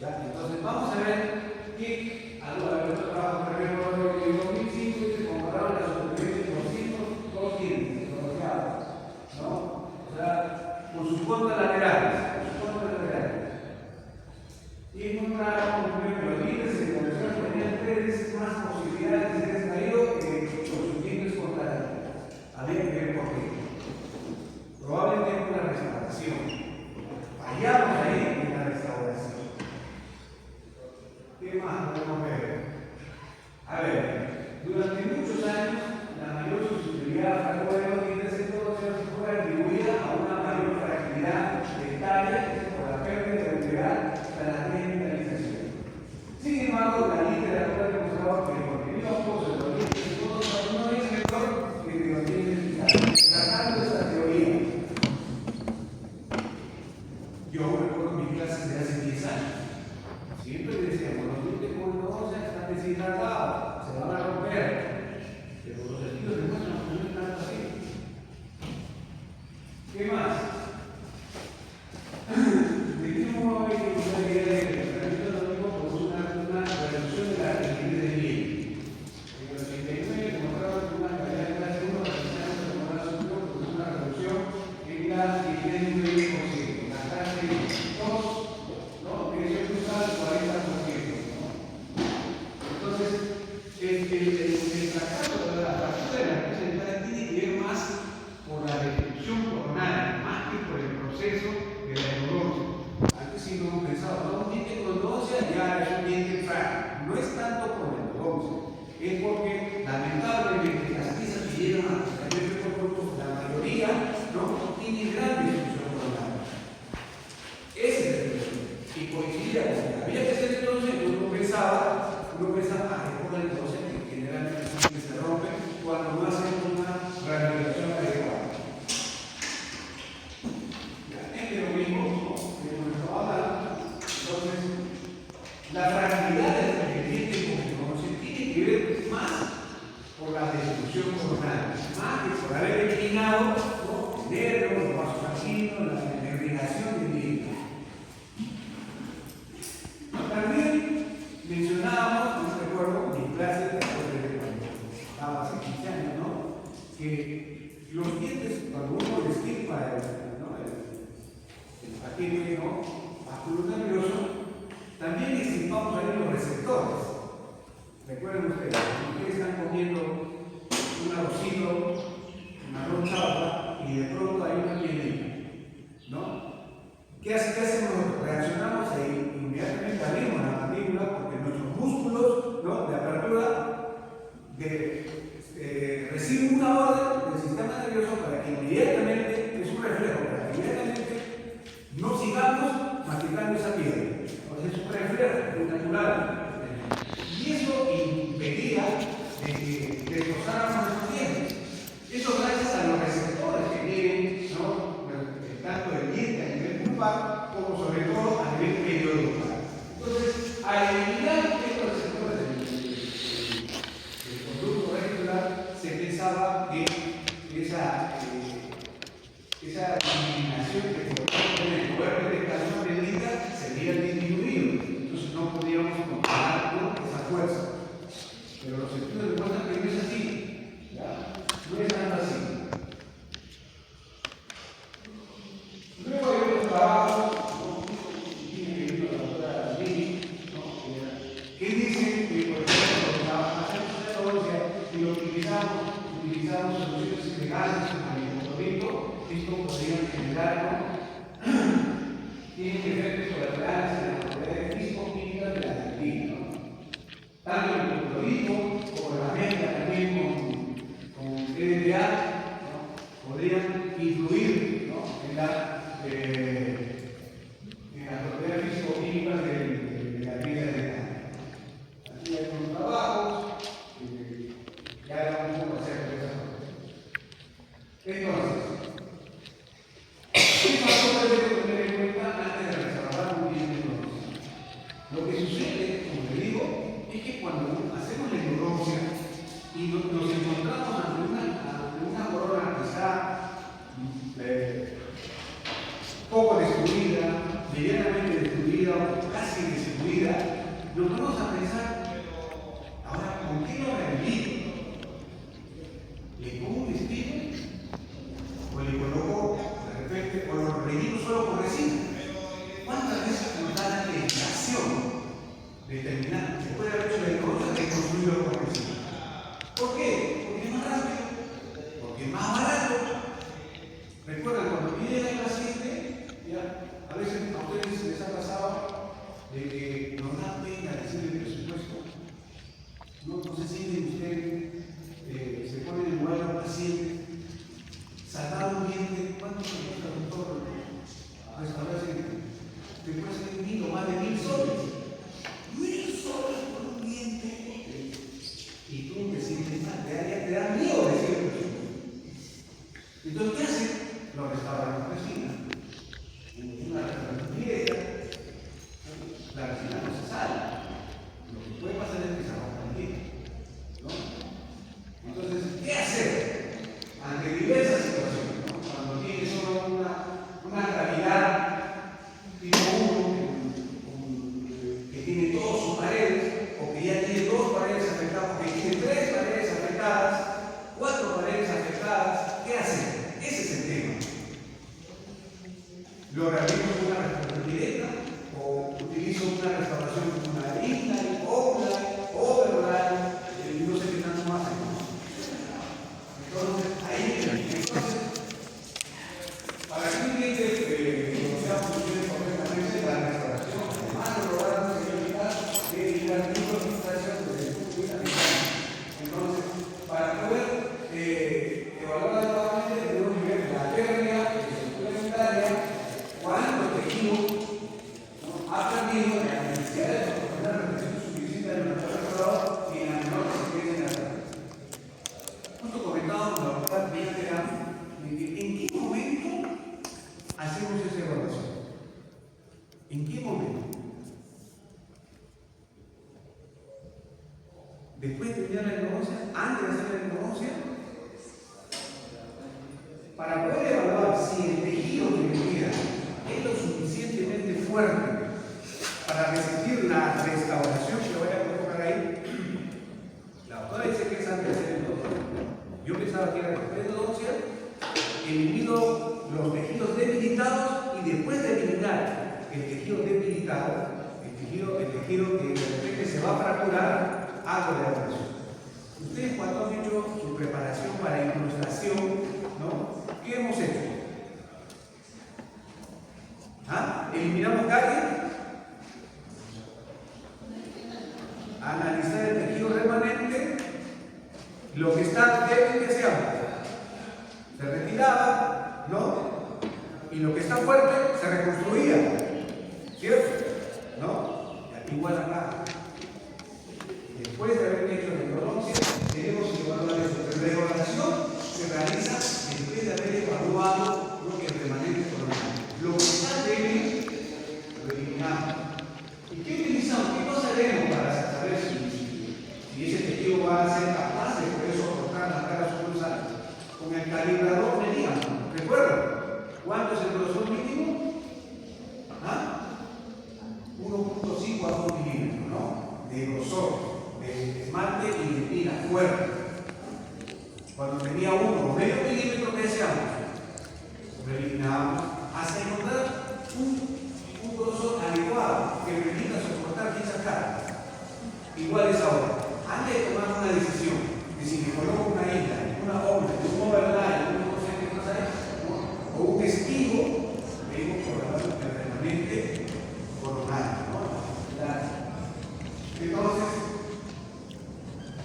¿Ya? Entonces, vamos a ver que a otro trabajo que recuerdo en 2005 se compararon las supervivencias de los dos dientes, ¿no? O sea, por sus contas laterales. Y encontraron que los dientes en la versión tenían 3 veces más posibilidades de ser extraídos que los dientes contrarios. Había que ver por qué. Probablemente por la restauración. Fallamos ahí en la restauración. ¿Qué más podemos ver? A ver, durante muchos años la mayor susceptibilidad al juego de los dientes en todo se fue atribuida a una mayor fragilidad detalle por la pérdida de utilidad de la digitalización. Sin embargo, la literatura ha demostrado que el contenido acuoso de los dientes de todos no es mejor que de los dientes digitales. Tratando esta teoría, yo recuerdo mis clases de hace 10 años. Siempre decíamos, los dientes con no están deshidratados, se van a romper. Pero los estudios demuestran que no es tanto así. ¿Qué más? ¿De qué modo hay que usar la idea de que el tratamiento anónimo produce una reducción de la rigidez del diente? En el 89 demostraron que una calidad de clase 1 realizada en la produce una reducción en la rigidez del 10%. La clase 2, ¿no? Que se usa el 40%. ¿No? Entonces, el fracaso de la fractura de la pieza dental tiene que ver más por la destrucción coronaria, más que por el proceso de la endodoncia. Antes sí no hemos pensado, no, un diente con endodoncia ya es un diente frágil. No es tanto por la endodoncia, es porque lamentablemente las piezas que llegan a la mayoría no tienen gran destrucción coronaria. Ese es el problema. Y coincidía con que había que hacer entonces, uno pensaba por la endodoncia que generalmente se rompe cuando no hacen una rehabilitación adecuada. Es lo mismo que hemos estado hablando. Entonces, la fragilidad del diente con tiene que ver más por la destrucción coronaria, más que por haber eliminado el nervio, los vasos sanguíneos, la irrigación del diente. También mencionábamos, no recuerdo, mi clase de cuando estaba hace 15 años, ¿no? Que los dientes, cuando uno les quita el paquete, ¿no? Vascular nervioso, también extirpamos ahí los receptores. Recuerden ustedes, ustedes están comiendo un arrocito, una ronchada y de pronto hay una pielita, ¿no? ¿Qué hacemos nosotros? Reaccionamos e inmediatamente abrimos la mandíbula porque nuestros músculos, ¿no? De apertura reciben una orden del sistema nervioso para que inmediatamente, es un reflejo, para que inmediatamente no sigamos masticando esa piedra. Entonces es un reflejo natural. Y eso impedía de que destrozáramos nuestros dientes. Eso gracias a los receptores que tienen, ¿no? Tanto el diente a nivel pulpar como sobre todo a nivel periodontal. Entonces, al eliminar estos receptores del conducto reticular, se pensaba que esa eliminación que se en el cuerpo de calcio bendita se había disminuido. Entonces no podíamos controlar vida, nos vamos a pensar, ahora, ¿con qué lo revivo? ¿Le pongo un vestido? ¿O le coloco, de repente, o lo relleno solo con resina? ¿Cuántas veces nos da la tentación de terminar? Después de haber hecho la cosa, de construirlo con resina. ¿Por qué? Porque es más rápido, porque es más barato. Recuerdan, cuando piden el aceite, ya, a veces a ustedes les ha pasado de que nos da pena decir el presupuesto. No se sienten ustedes, se ponen en lugar de un paciente, salvar un diente. ¿Cuánto se cuesta, doctor? Restaurarse, te puede ser 1.000 o más de 1.000 soles. 1.000 soles por un diente. Y tú te sientes mal, te da miedo decir el presupuesto. Entonces, ¿qué hacen? Lo restauran con resina. Una restauración directa, la resina no se sale. Lo que puede pasar es que se rompa el diente, ¿no? Entonces, ¿qué hacer ante diversas situaciones, ¿no? Cuando tienes solo una cavidad tipo 1 que tiene todas sus paredes, o que ya tiene 2 paredes afectadas, o que tiene 3 paredes afectadas, 4 paredes afectadas, ¿qué hacer? Ese es el tema. ¿Lo realizo con una restauración directa o utilizo una restauración como una inline, overline, y no sé qué tanto más? Entonces, ahí, para que un cliente conozcamos ustedes correctamente la restauración, además de lograr una seguridad de la administración desde el punto de vista mecánico. Entonces, para poder evaluar adecuadamente, debemos ver la pérdida suplementaria cuando el tejido ha perdido la necesidad de proporcionar la presión suficiente al restaurador y en la menor que se quede en la red. Justo comentábamos la doctora Villarreal de que en qué momento hacemos esa evaluación. ¿En qué momento? Después de terminar la endodoncia, antes de hacer la endodoncia, para poder evaluar si el tejido que me queda es lo suficientemente fuerte para resistir la restauración que voy a colocar ahí. La doctora dice que es antes de hacer endodoncia. Yo pensaba que era después de endodoncia, elimino los tejidos debilitados y después de eliminar el tejido debilitado, el tejido que de repente se va a fracturar, hago la evaluación. Ustedes cuando han hecho su preparación para incrustación, ¿no? ¿Qué hemos hecho? ¿Ah? ¿Eliminamos caries? Analizar el tejido remanente, lo que está débil que se habla. Se retiraba, ¿no? Y lo que está fuerte se reconstruía, ¿cierto? ¿No? Igual acá. Después de haber hecho la endodoncia, tenemos que evaluar eso. Pero la evaluación se realiza después de haber evaluado lo que es remanente coronario. Lo que está débil, lo eliminamos. ¿Y qué utilizamos? ¿Qué cosa haremos para saber si ese tejido va a ser capaz de poder soportar las cargas pulsadas? Con el calibrador medíamos. ¿Recuerdan? ¿Cuánto es el grosor mínimo? ¿Ah? 1.5 a 2 milímetros, ¿no? De grosor, de esmalte y de pila fuerte. Cuando tenía 1 o medio milímetro, ¿qué hacíamos? Lo eliminábamos hasta encontrar un grosor adecuado que permita soportar dichas cargas. Igual es ahora. Antes de tomar una decisión de si me coloco una isla, una obra, un overlay, o un testigo, venimos por el remanente coronario, ¿no? Entonces,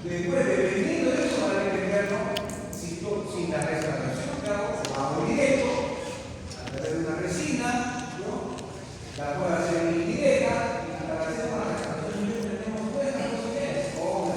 después dependiendo de eso, para entenderlo, si la restauración que hago directo, a través de una resina, ¿no? La puedo hacer indirecta, y para hacer una restauración tenemos buenas posibilidades, obra,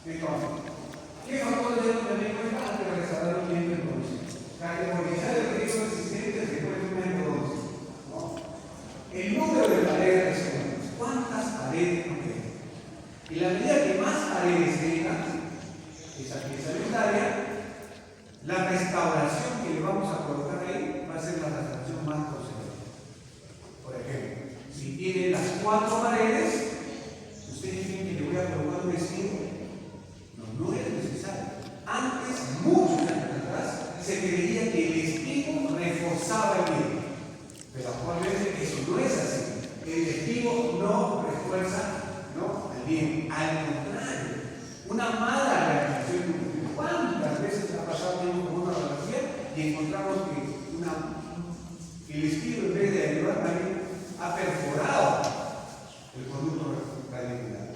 Entonces, ¿qué factores debemos tener en cuenta antes de restaurar un cliente de condición? Categorizar el riesgo existente después de una introducción, ¿no? El número de paredes resonantes. ¿Cuántas paredes no quedan? Y la medida que más paredes tengan, esa pieza unitaria, la restauración que le vamos a colocar ahí va a ser la restauración más procedente. Por ejemplo, si tiene las 4 paredes, ustedes creen que le voy a colocar un vestido. No es necesario. Antes, muchos años atrás, se creía que el vestido reforzaba el bien. Pero actualmente eso no es así. El vestido no refuerza, ¿no?, al bien. Al contrario, una mala realización. ¿Cuántas veces ha pasado tiempo con una radiografía y encontramos que el vestido, en vez de ayudar a alguien, ha perforado el conducto radicular?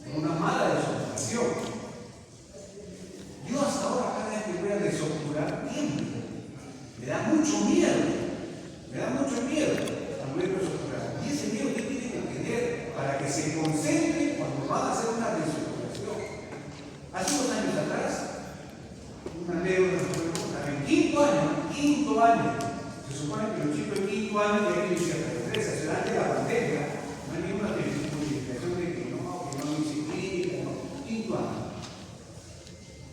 Con una mala desobturación. Yo hasta ahora, cada vez que voy a desobturar, tiempo. Me da mucho miedo. Me da mucho miedo cuando voy a desobturar. Y ese miedo que tienen que tener para que se concentren cuando van a hacer una desobturación. Hace unos años atrás, una anécdota en quinto año. Se supone que los chicos en quinto año ya tienen cierta destreza. Se dan de la pandemia. No hay ninguna justificación de que no disciplina, no. Quinto año.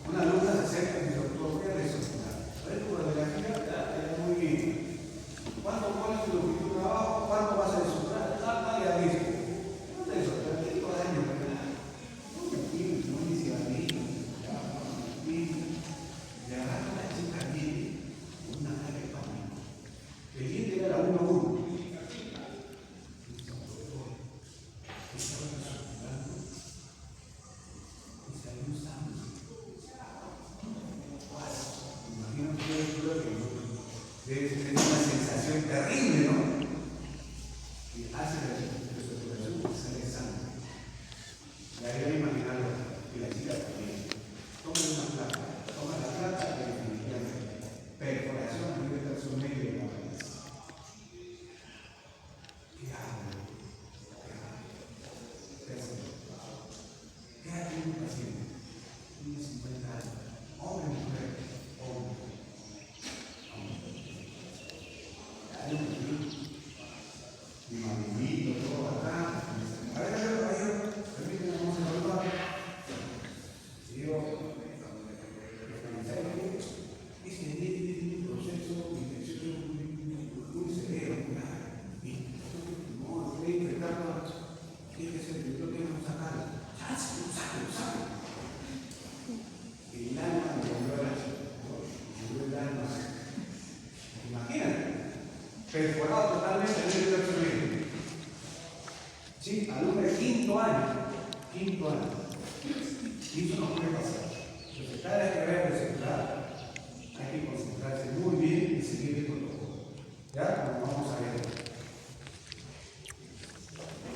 Una alumna se acerca y me dice: doctor, voy a desobturar. A ver, tu radiografía está muy bien. ¿Cuánto pones tu trabajo? ¿Cuánto vas a desobturar? Ya listo. No te desobturas, ¿qué tipo de año? No me entiendes, no me dice a mí. Le agarra la chica bien, una cara de pánico. El diente era la 1-1. Debe tener una sensación terrible, ¿no? Que hace la desobturación y sale sangre. Y ahí voy a imaginar que la chica también toma la plata definitivamente. Perforación a nivel tercio medio de la cabeza. ¿Qué hago? ¿Qué hace un paciente? Tiene 50 años. Hombre, mujer, hombre. Mi marinito, todo acá. A ver, permíteme, vamos a evaluar. Si yo ese tiene un proceso infeccioso muy severo, y no puede infectarlo. Tiene que ser que yo tengo que sacarlo. Sácalo. El alma me volvió a el alma. Imagínate. Perforado totalmente en el tercer medio. Sí, alumno de quinto año. Y eso no puede pasar. Entonces, cada vez que vaya a presentar, hay que concentrarse muy bien y seguir el protocolo. ¿Ya? Como vamos a ver.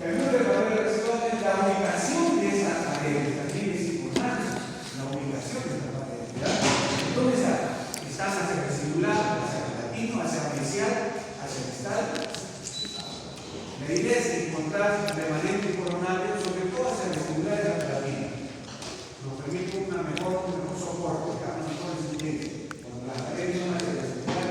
El número de paredes es la ubicación de esas paredes. También es importante la ubicación de esas paredes. ¿Ya? ¿Dónde están? Están hacia el vestibular, hacia el latino, hacia el facial, hacia el estal. La idea es encontrar remanente coronario, sobre todo hacia el vestibular y hacia el latino. Nos permite un mejor soporte, una mejor incidencia. Cuando las paredes son hacia el vestibular.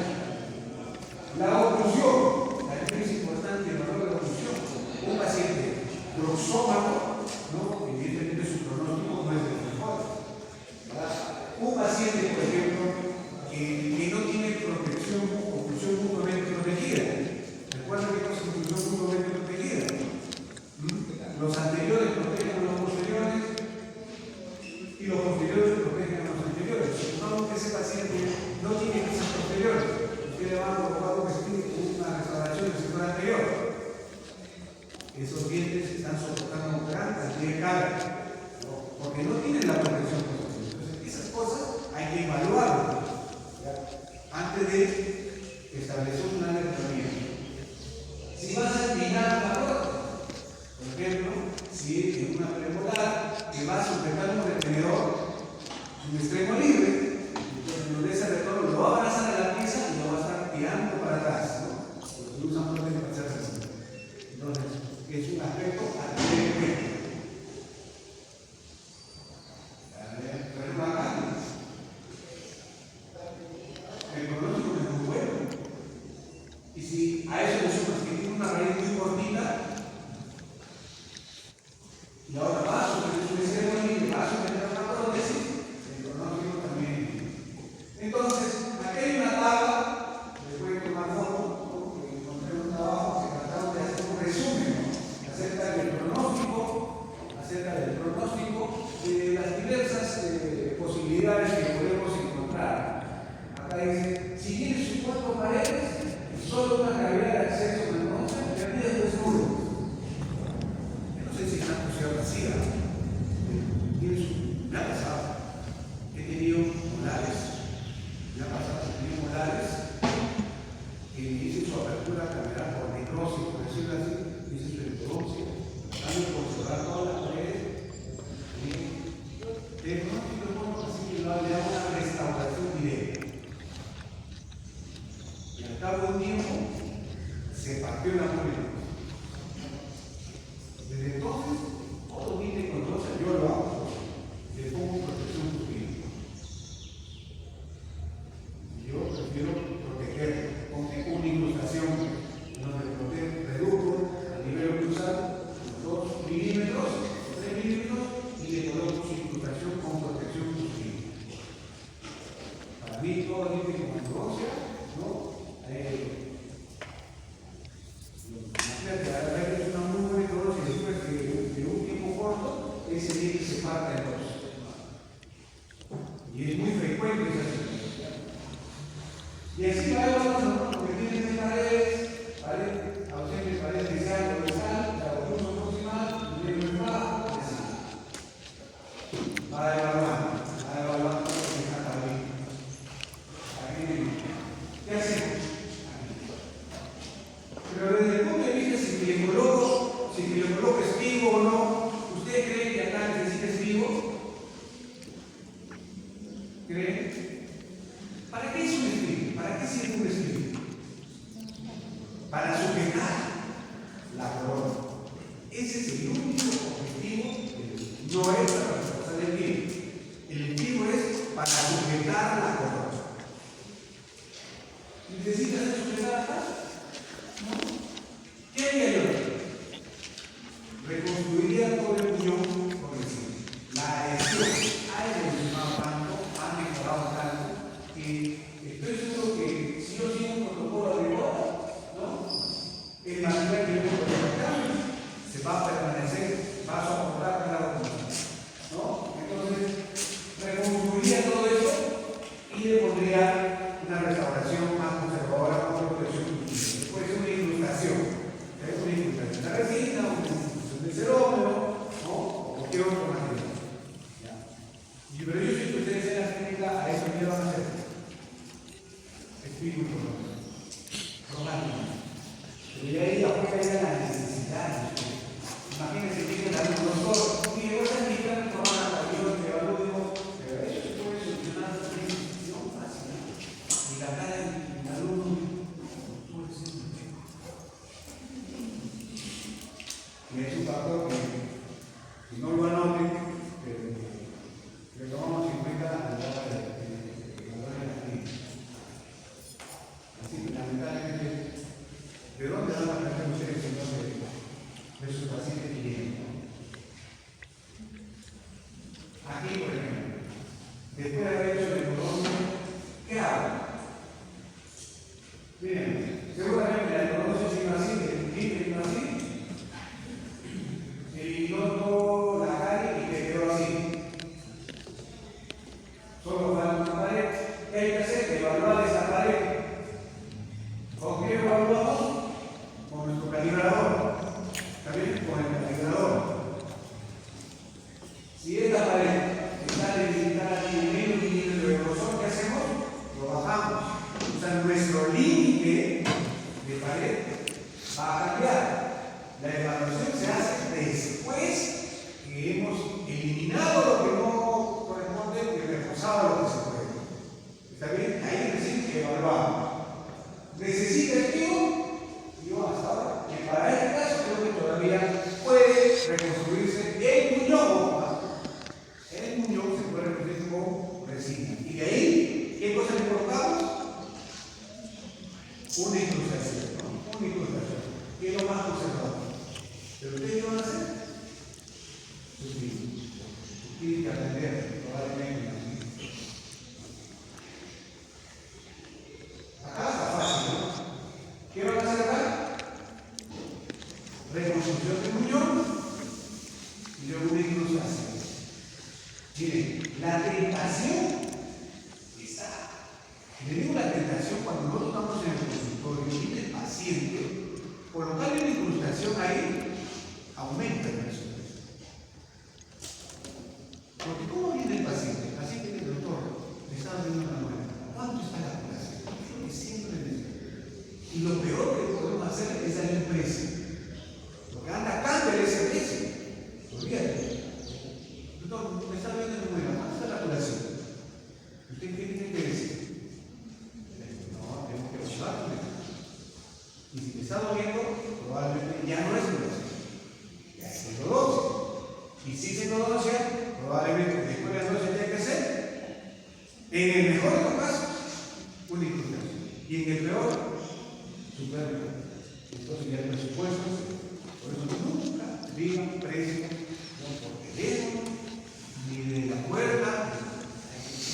La oclusión, la diferencia importante y el valor de la oclusión. Un paciente proxómato, ¿no? Evidentemente su pronóstico no es el mejor. Un paciente, por ejemplo, que no tiene protección, oclusión mutuamente protegida. Recuerden que no es oclusión mutuamente protegida. Los anteriores protegen a los posteriores y los posteriores protegen a los anteriores. Supongamos que ese paciente no tiene piezas posteriores. Usted le va a provocar una restauración del sector anterior. Esos dientes están soportando gran cantidad de carga, porque no tienen la protección posible. Entonces, esas cosas hay que evaluarlas antes de establecer una anatomía. Si vas a eliminar la puerta, por ejemplo, si en una premolar que va sujetando un retenedor, un extremo libre, entonces donde ese retorno lo va a abrazar a la pieza y lo va a estar tirando para atrás, ¿no? Porque usan fuertes para hacerse así. Entonces, es un aspecto a tener en cuenta. y ahora va a someter un ceremonia, va a someter una prótesis, el pronóstico también. Entonces, aquí hay una tabla, les voy a tomar foto, porque encontré un trabajo que se trataba de hacer un resumen, ¿no?, acerca del pronóstico de las diversas posibilidades que podemos encontrar. Acá dice, si tiene sus 4 paredes y solo una cavidad de acceso venosa, la vida es nulo. Yo no sé si está asociado así, me ha pasado. He tenido molares, me ha pasado, he tenido molares que hice su apertura cavidad por necrosis, por decirlo así, hice su endodoncia, tratando de conservar todas las paredes. El pronóstico es bueno, así que le da una restauración directa. Y al cabo de un tiempo se partió la muela. Desde entonces, todo viene con todo, yo lo hago. Le pongo protección jurídica. Yo prefiero protegerlo con una incrustación donde reduzco a nivel cruzado 2 milímetros, 3 milímetros, y le coloco su incrustación con protección jurídica. Para mí, todo viene con endodoncia, ¿no? Imagínate, a ver, es una muy buena endodoncia, después de un tiempo corto, ese diente se parte en dos. Y es muy frecuente esa situación. Y así va ¿no? Porque tiene paredes, ausentes paredes de sal o de sal, la volumen proximal, el nivel bajo, de sal. Va evaluando lo que está también. ¿Qué hacemos? Pero desde el punto de vista si le coloco espigo o no, ¿ustedes creen que acá necesita espigo? ¿Creen? ¿Para qué es un espigo? ¿Para qué sirve un espigo? Para sujetar la corona. Ese es el único objetivo, no es para reforzar el pie. El espigo es para sujetar la corona. ¿Necesitas sujetar acá? ¿No? ¿Qué haría yo? Reconstruiría todo el puñón por encima. La adhesión ha evolucionado tanto, ha mejorado tanto, que estoy seguro que si yo sigo un protocolo adecuado, ¿no?, el material que yo voy a colocar se va a permanecer, va a soportar cada uno. luego una incrustación. Miren, la tentación está. Le digo la tentación cuando nosotros estamos en el consultorio, viene el paciente, colocarle una incrustación ahí, aumenta el presupuesto. Porque ¿cómo viene el paciente? El paciente dice, doctor, me está dando una muela. ¿Cuánto está la curación? Es lo que siempre le digo. Y lo peor que podemos hacer es darle un precio. Lo que anda, cámbiale ese precio. Olvídate. Doctor, me está dando una muela. ¿Cuánto está la curación? ¿Usted qué tiene que decir? No, tengo que observarlo. Y si me está doliendo, probablemente ya no es curación. Ya es endodoncia. Y si es endodoncia, probablemente después de la endodoncia tiene que ser, en el mejor de los casos, una incrustación. Y en el peor, superar. Entonces ya el presupuesto, por eso nunca digan precio, no por teléfono, ni de la puerta,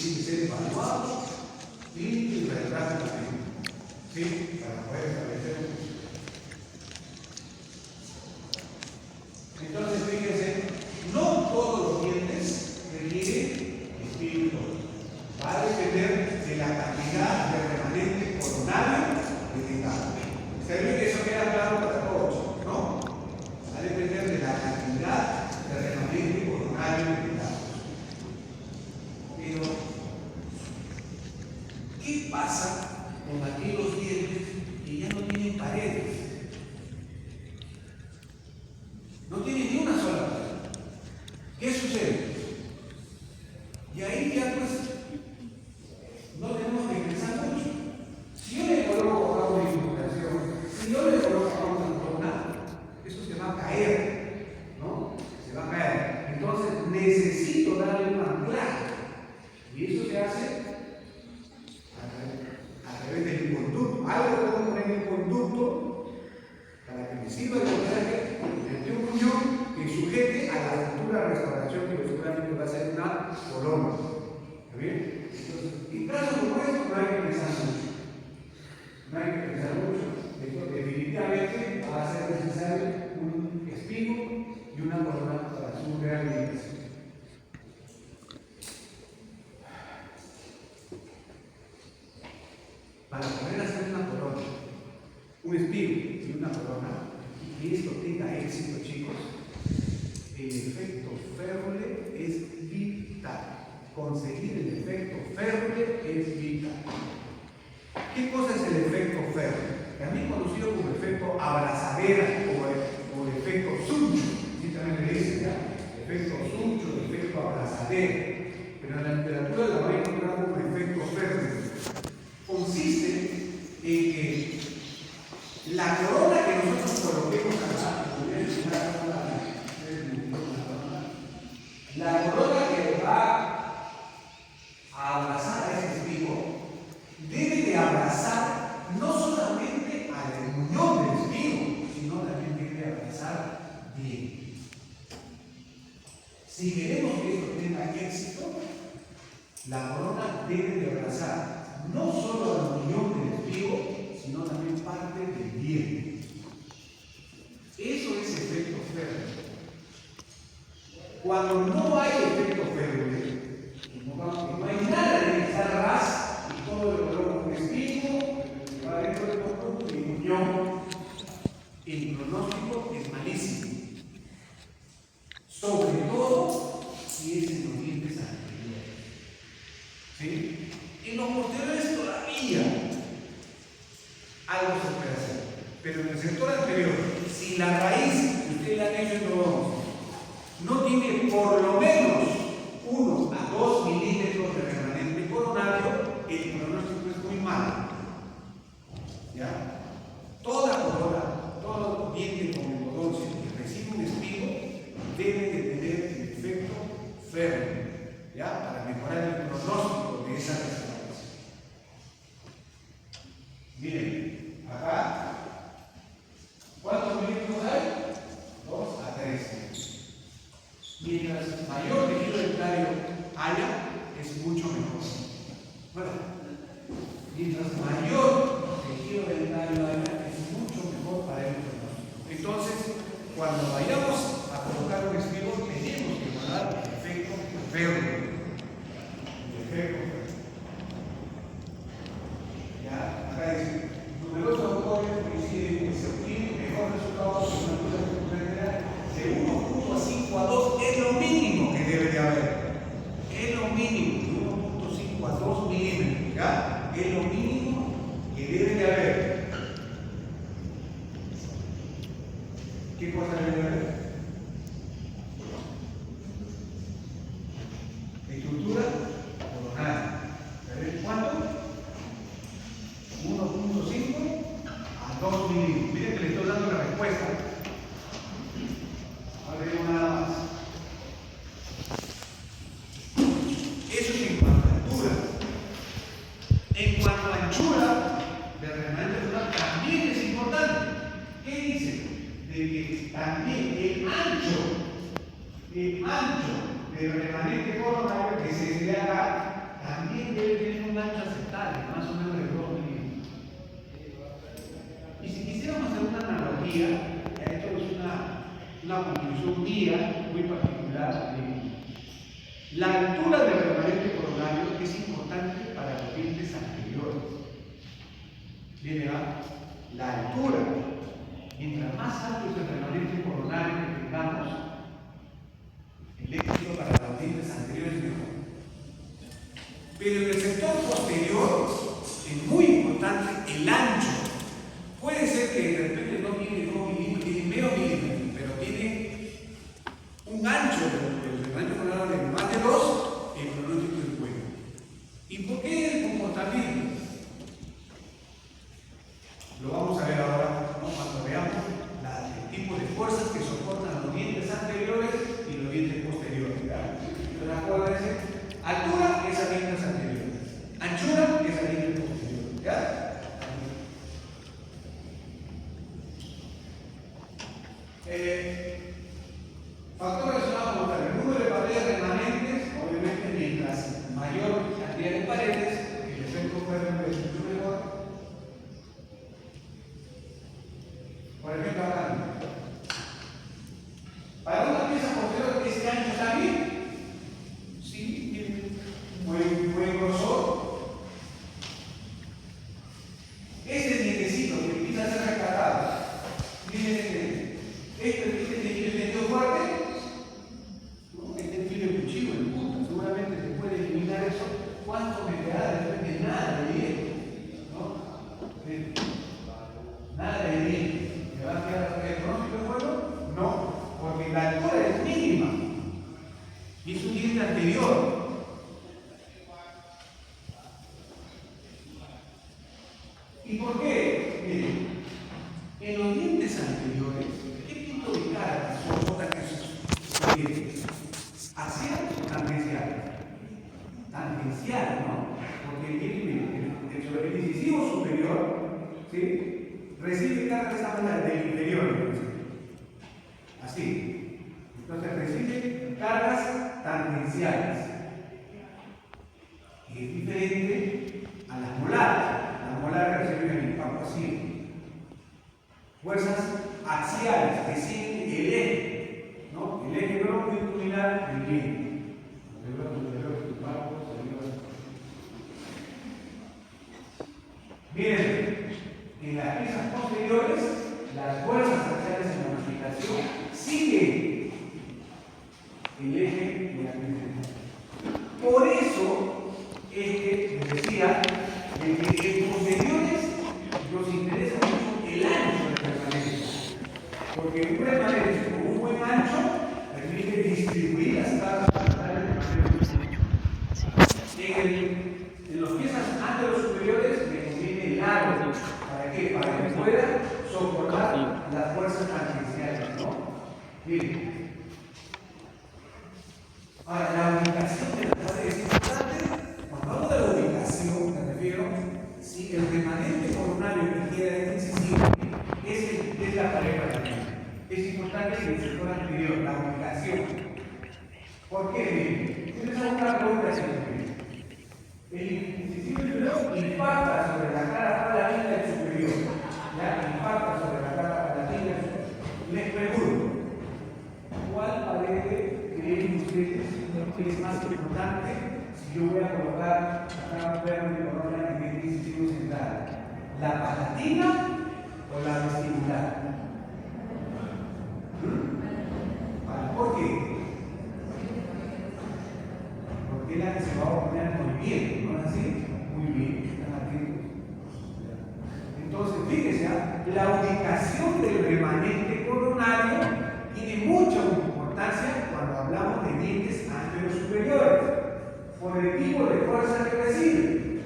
tiene que ser evaluado, limpio y verdaderamente. ¿Sí? Para poder establecer un precio. Entonces, fíjense, no todos los dientes requieren espíritu. Va a depender de la cantidad de remanente coronario que tengamos. Se ve que eso queda claro para todos, ¿no? Va a depender de la cantidad de remanente coronario que tengamos. Pero, ¿qué pasa con aquellos dientes que ya no tienen paredes? No tienen ni una sola pared. ¿Qué sucede? Y ahí ya pues no tenemos que pensar mucho. Si yo le coloco a una incrustación, si yo le coloco a una corona, eso se va a caer, ¿no? Se va a caer. Entonces necesito darle un anclaje. Y eso se hace a través del conducto. Algo puedo poner en el conducto para que me sirva de anclaje de un puñón que sujete a la futura restauración que seguramente va a ser una corona. ¿Está bien? Entonces, en casos como estos no hay que pensar mucho. No hay que pensar mucho. Esto definitivamente va a ser necesario un espigo y una corona para su rehabilitación. Para poder hacer una corona, un espigo y una corona, y que esto tenga éxito, chicos, el efecto Férule es vital. Conseguir el efecto Férule es vital. ¿Qué cosa es el efecto Férule? También conocido como efecto abrazadera o el efecto Sucho. ¿Sí también le dicen ya? Efecto Sucho, efecto abrazadera. Pero en la literatura la voy a encontrar como efecto Férule. Consiste en que la corona que nosotros coloquemos acá, la corona que va a abrazar a ese espigo debe de abrazar no solamente al muñón del espigo, sino también debe de abrazar bien. Si queremos que esto tenga éxito, la corona debe de abrazar no solo al muñón del espigo, sino también parte del diente. Eso es efecto Férule. Cuando no hay efecto Férule, no hay nada de que está ras y todo lo coloca un espigo, va dentro del conducto y muñón, el pronóstico es malísimo. Sobre todo si es en los dientes anteriores. ¿Sí? En los posteriores todavía algo se puede hacer. Pero en el sector anterior, si la raíz que usted le ha hecho en los no tiene por lo menos 1 a 2 milímetros de remanente coronario, el pronóstico es muy malo. ¿Ya? Toda corona, todo diente con endodoncia que recibe un espigo debe de tener el efecto Férule, ¿ya? Para mejorar el pronóstico de esa restauración. Miren, acá, ¿cuántos milímetros hay? 2 a 3. Mientras mayor tejido dentario haya, es mucho mejor. Bueno, mientras mayor tejido dentario haya, es mucho mejor para el pronóstico. Entonces, cuando vayamos a colocar un espigo, tenemos ¿ya? Es lo mínimo que debe de haber. ¿Qué cosa debe de haber? Estructura coronal. ¿Sabes cuánto? 1.5 a 2 milímetros. Miren que le estoy dando la respuesta. Ahora digo nada más. Eso es en cuanto a altura. En cuanto a anchura del remanente coronal también es importante. ¿Qué dice? De que también el ancho del remanente coronario que se ve acá también debe tener un ancho aceptable, más o menos de 2 milímetros. Y si quisiéramos hacer una analogía, esto es una conclusión mía muy particular, la altura del remanente coronario es importante para los dientes anteriores. Bien, la altura, mientras más alto es el remanente coronario que tengamos, el éxito para los dientes anteriores es mejor. Pero en el sector posterior es muy importante el ancho. Puede ser que de repente no tiene 2 milímetros, tiene medio milímetro, pero tiene un ancho del remanente coronario de más de 2 en el pronóstico del cuello. ¿Y por qué el comportamiento? Lo vamos a ver ahora, ¿no? Cuando veamos el tipo de fuerzas que soportan los dientes anteriores y los dientes posteriores. Entonces, acuérdense, altura es a dientes anteriores, anchura es a dientes posteriores. ¿Ya? Factor relacionado con el número de paredes remanentes, obviamente mientras mayor cantidad de paredes, el efecto puede ser mucho mejor. Por ejemplo, acá, para una pieza posterior, ¿este ancho está bien? Sí, tiene un buen grosor. Este dientecito que empieza a ser rescatado, miren, este diente fuerte, ¿no? Este filo de cuchillo en punta, seguramente se puede eliminar eso. ¿Cuánto me queda? Depende de nada de diente, ¿no? Nada de diente. ¿Me va a quedar el pronóstico de juego? No, porque la altura es mínima y es un diente anterior. ¿Y por qué? Miren, en los dientes anteriores, ¿qué tipo de carga soportan esos dientes? ¿Axial o tangencial? Tangencial, ¿no? Porque el incisivo superior, ¿sí?, recibe carga de esta manera del inferior. Así. Entonces recibe cargas tangenciales. Y es diferente a las molares. Las molares reciben el impacto así. Fuerzas axiales que siguen el eje, ¿no? El eje longitudinal del diente. Miren, en las piezas posteriores, las fuerzas axiales en la unificación siguen el eje de la pieza. Por eso es que les decía de que en posteriores nos interesa mucho el ancho del remanente. Porque un remanente con un buen ancho permite distribuir las cargas totales de manera. En las piezas anteriores superiores le conviene el largo. ¿Para qué? Para que pueda soportar las fuerzas tangenciales, ¿no? Miren. Ahora, la ubicación de las paredes es importante. Cuando hablo de la ubicación, me refiero, si el remanente coronario que queda en incisivo es la pared palatina. Es importante que el sector anterior, la ubicación. ¿Por qué? ¿Tienes alguna pregunta? El incisivo inferior impacta sobre la cara palatina del superior. ¿Ya? Impacta sobre la cara palatina del superior. Les pregunto, ¿cuál pared creen ustedes que es más importante si yo voy a colocar acá verde de corona en el incisivo central? ¿La palatina o la vestibular? ¿Por qué? Porque es la que se va a poner en movimiento, ¿no es así? Muy bien. de dientes anterosuperiores por el tipo de fuerza que recibe.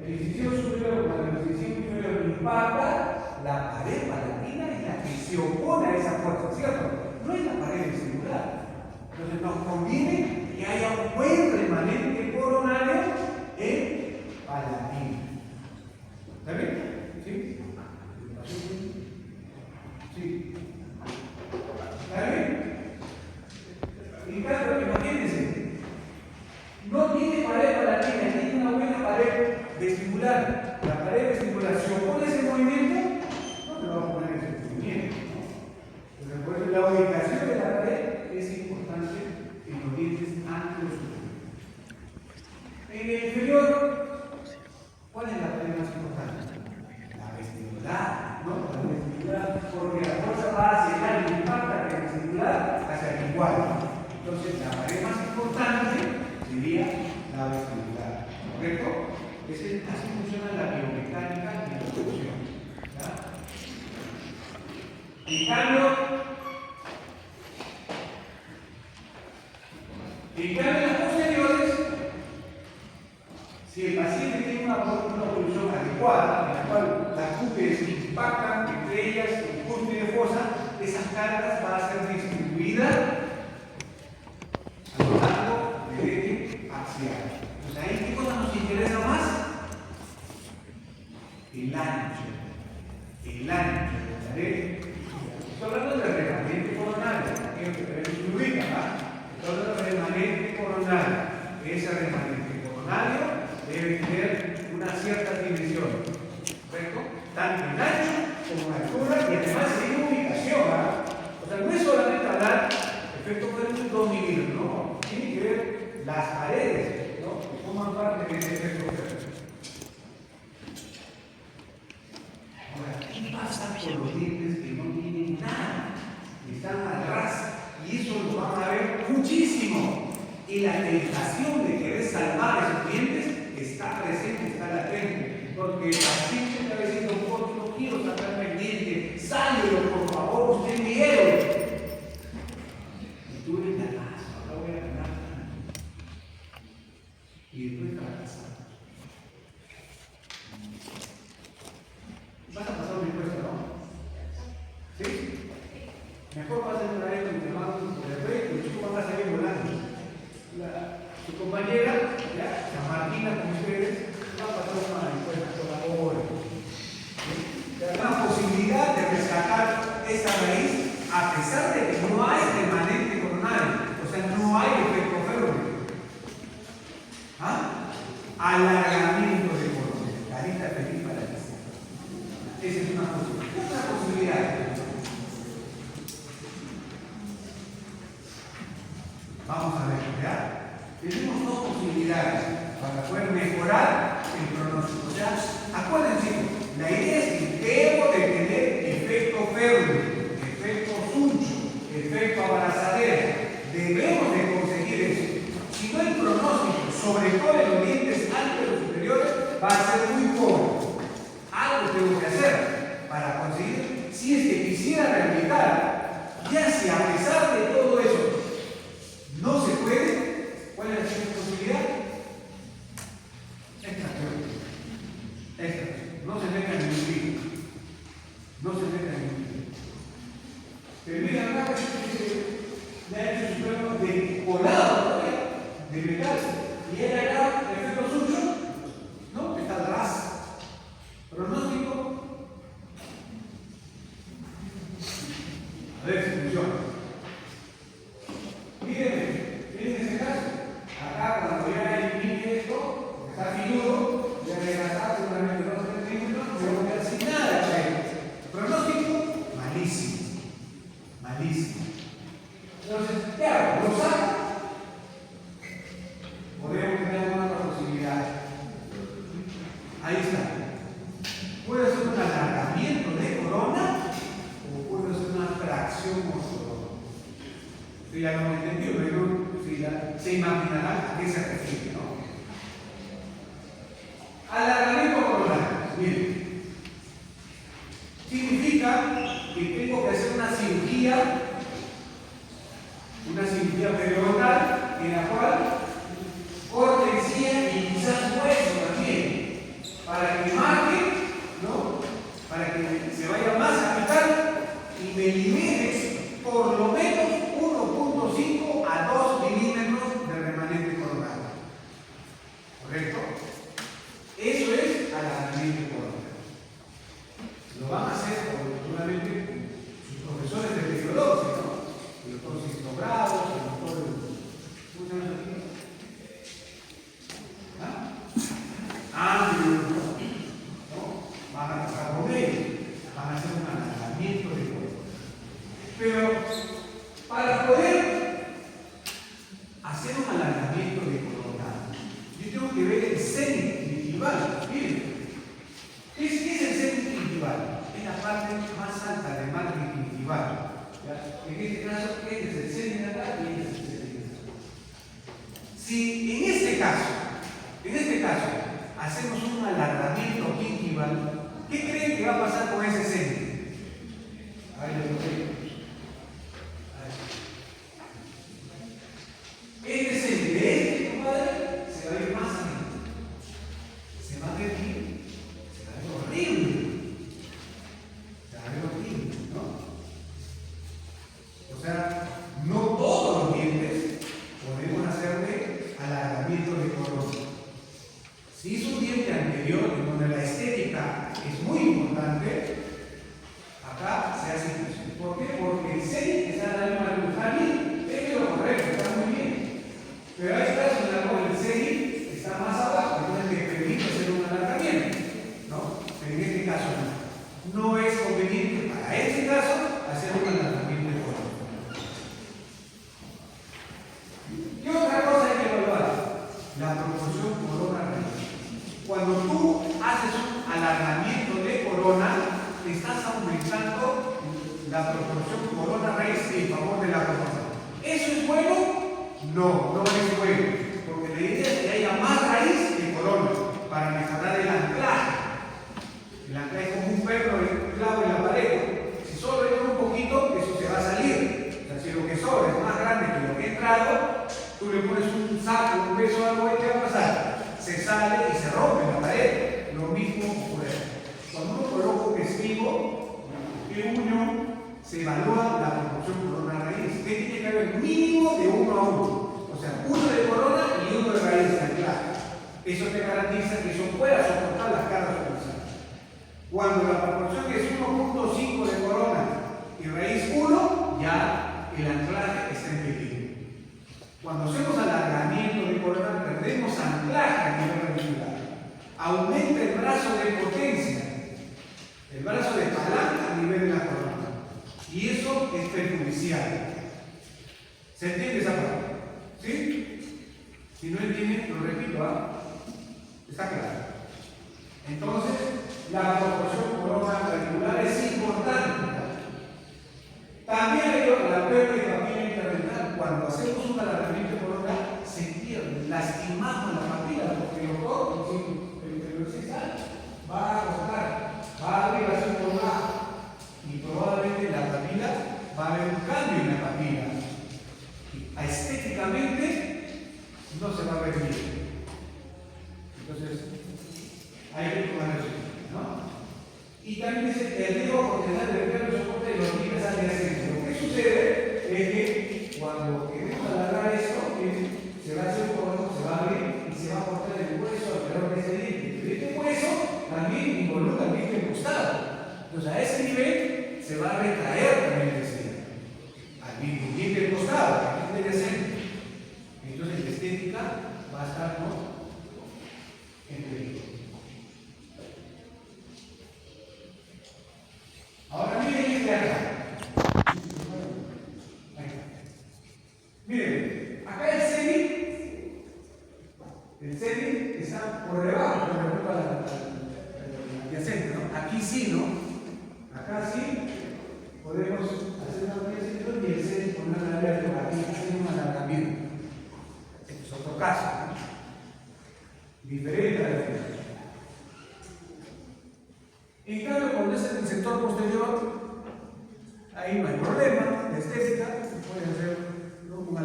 El incisivo superior con el incisivo inferior impacta la pared palatina y la que se opone a esa fuerza, ¿cierto? No es la pared vestibular. Entonces nos conviene que haya un buen remanente coronario en palatina. ¿Está bien? ¿Sí? Sí. ¿Está bien? En caso, imagínense, no tiene pared palatina, tiene una buena pared vestibular. La pared vestibular se opone a ese movimiento, no te va a poner ese movimiento, ¿no? Entonces, por eso la ubicación de la pared es importante en los dientes anterosuperiores. En el inferior, ¿cuál es la pared más importante? La vestibular, ¿no? La vestibular, porque la fuerza va hacia el área, impacta que la vestibular hacia el igual. Entonces, la pared más importante sería la vestibular, ¿correcto? Así funciona la biomecánica de la función. En cambio, en las posteriores, si el paciente tiene una posición adecuada, en la cual las cúspides impactan entre ellas en cúspide fosa, esas cargas van a ser distribuidas a lo largo del eje axial. Entonces, ahí, ¿qué cosa nos interesa más? El ancho. El ancho de la pared. Estoy hablando del remanente coronario, que se ubica, ¿verdad? Estoy hablando del remanente coronario. Ese remanente coronario debe tener una cierta dimensión, ¿correcto? Tanto en ancho como en altura y además en ubicación, ¿verdad? O sea, no es solamente hablar efecto de 2 milímetros, no. Tiene que ver las paredes, ¿no? Que forman parte de ese efecto férreo. Ahora, ¿qué pasa con los dientes que no tienen nada? Que están al ras? Y eso lo van a ver muchísimo. Y la tentación de querer salvar esos dientes está presente, está latente. Porque el paciente está diciendo, no quiero sacarme el diente, sálvelo, por favor, usted miedo. Y tú eres la casa, ahora voy a ganar. Y después fracasar. Vas a pasar una encuesta, ¿no? ¿Sí? Mejor va a ser una vez que te mando por el rey, los chicos van a salir volando. Su compañera, ¿ya? La Martina con ustedes, va a pasar una encuesta por ahora. ¿Sí? La posibilidad de rescatar esa raíz, a pesar de que no hay remanente coronario, o sea, no hay efecto férreo. ¿Ah? Alargamiento de corona. Carita feliz para ti. Esa es una posibilidad. Otra posibilidad. Vamos a ver, ¿ya? Tenemos dos posibilidades para poder mejorar el pronóstico. O sea, acuérdense, la idea es que debo de tener efecto férreo, efecto suncho, efecto abrazadera. Debemos de conseguir eso. Si no hay pronóstico, sobre todo en los dientes anterosuperiores, va a ser muy pobre. Algo tengo que hacer para conseguir, si es que quisiera rehabilitar, ya si a pesar de todo eso no se puede, ¿cuál es la siguiente posibilidad? Esta. No se meta en ningún lío. No se meta en ningún lío. Pero mira acá, le ha hecho su cuerpo de colado, de metal. Y él acá, el efecto suyo, ¿no? Está atrás. Pronóstico. A ver si funciona. Miren ese caso. Acá cuando ya elimine esto, está filudo, ya regresar seguramente 2 centímetros, no voy a quedar sin nada de ahí. Pronóstico, malísimo. Malísimo. Entonces, ¿qué hago? ¿Lo saco? Podemos tener alguna otra posibilidad. Ahí está. Puede ser un alargamiento de corona o puede ser una fracción morfológica. Usted ya lo entendió, pero se imaginará a qué se refiere, ¿no? Alargamiento coronario. Miren, significa que tengo que hacer una cirugía una cirugía periodontal en la cual corte encía y quizás hueso también, para que marque, ¿no? Para que se vaya más a quitar y me libere por lo menos 1.5 a 2 milímetros de remanente coronal. ¿Correcto? Eso es alargamiento coronal. Lo van a hacer seguramente sus profesores de periodontia, ¿no? El doctor Sisto Bravo, el doctor. ¿Cómo se llama aquí? ¿no? Van a trabajar con ellos, van a hacer un alargamiento de coronal. Pero para poder hacer un alargamiento de coronal, yo tengo que ver el cenit gingival. Miren, ¿qué es el cenit gingival? Es la parte más alta del margen gingival. En este caso, este es el cenit de acá y este es el cenit de acá. Si en este caso, hacemos un alargamiento gingival, ¿qué creen que va a pasar con ese cenit? Ahí lo veo. Este cenit de este compadre se va a ir más arriba. Se va a ver bien, se va a ver horrible. Se va a ver horrible, ¿no? O sea, no todos los dientes podemos hacerle alargamiento de corona. Si es un diente anterior en donde la estética es muy importante, acá se hace eso. ¿Por qué? Porque el cenit está en la misma luz. Está bien, es lo correcto, está muy bien. Pero hay casos en los cuales el cenit está más abajo, entonces te permite hacer un alargamiento, ¿no? Pero en este caso no. No es conveniente para este caso hacer un alargamiento de corona. ¿Qué otra cosa hay que evaluar? La proporción corona-raíz. Cuando tú haces un alargamiento de corona, estás aumentando la proporción corona-raíz en favor de la proporción. ¿Eso es bueno? No, no es bueno. Porque la idea es que haya más raíz que corona para mejorar el anclaje. El anclaje es como un perro clavo en la pared. Si solo entra un poquito, eso se va a salir. O sea, si lo que sobra es más grande que lo que ha entrado, tú le pones un saco, un peso, algo, ¿qué va a pasar? Se sale y se rompe la pared. Lo mismo ocurre. Cuando uno coloca un testigo, el uño se evalúa la proporción corona-raíz. ¿Qué tiene que haber? Mínimo de 1 a 1. O sea, 1 de corona y 1 de raíz de anclaje. Eso te garantiza que eso pueda soportar las cargas pulsadas. Cuando la proporción es 1.5 de corona y raíz 1, ya el anclaje está en peligro. Cuando hacemos alargamiento de corona, perdemos anclaje a nivel radicular. Aumenta el brazo de potencia, el brazo de palanca a nivel de la corona. Y eso es perjudicial. ¿Se entiende esa parte? ¿Sí? Si no entienden, lo repito, está claro. Entonces, la proporción corona radicular es importante. También hay la pérdida de papila interdental. Cuando hacemos un alargamiento de corona, se pierde, lastimamos la papila, porque el doctor, va a cortar, va a abrir así por abajo, y probablemente la papila va a haber un cambio en la papila. Estéticamente no se va a ver bien. Entonces, hay que tomar eso, ¿no? Y también dice que el riesgo potencial de perder el soporte de los límites adyacentes. Lo que sucede es que cuando queremos alargar esto, se va a hacer un corte, se va a abrir y se va a cortar el hueso alrededor de ese diente. Pero este hueso también involucra el diente costado. Entonces, a ese nivel se va a retraer también el diente. Al diente del costado, al diente adyacente. Entonces, la estética va a estar, ¿no?, en peligro. Ahora miren este acá. Miren, acá el cenit está por debajo con respecto al adyacente, ¿no? Aquí sí, ¿no? Acá sí podemos hacer una adyacente y el cenit poner una área de aquí, hacer un alargamiento. Este es otro caso, ¿no? Diferente a la diferencia. En cambio, cuando es en el sector posterior, ahí no hay problema de estética, se puede hacer, ¿no?, un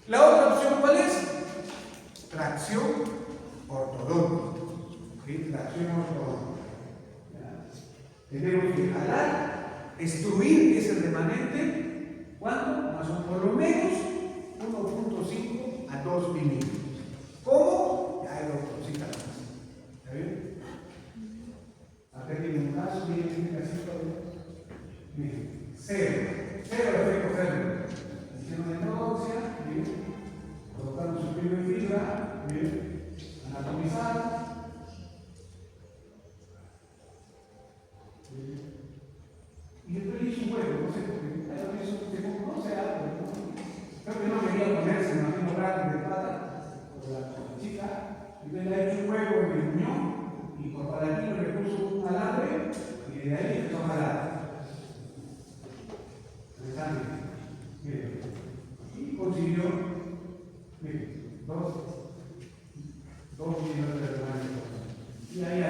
La otra opción, ¿cuál es? Tracción ortodóntica. ¿Sí? Tracción ortodóntica. Tenemos que jalar, extruir ese remanente, ¿cuánto? Más o por lo menos 1.5 a 2 milímetros. ¿Cómo? Ya lo cita más. ¿Está bien? Acá tiene un caso, miren, casito. Miren, cero efecto férreo. Hicieron la endodoxia, miren, colocaron su filo de fibra, miren, anatomizar. Y después le hizo un huevo, no sé por qué. Ahí lo hizo, no sé algo, ¿no? Creo que no quería ponerse, me imagino, rato de pata, por la chica. Entonces le ha hecho un huevo en el muñón y por palatino le puso un alambre y de ahí empezó a jalar. Interesante. Miren. Y consiguió, miren, 2 milímetros de remanente. Y ahí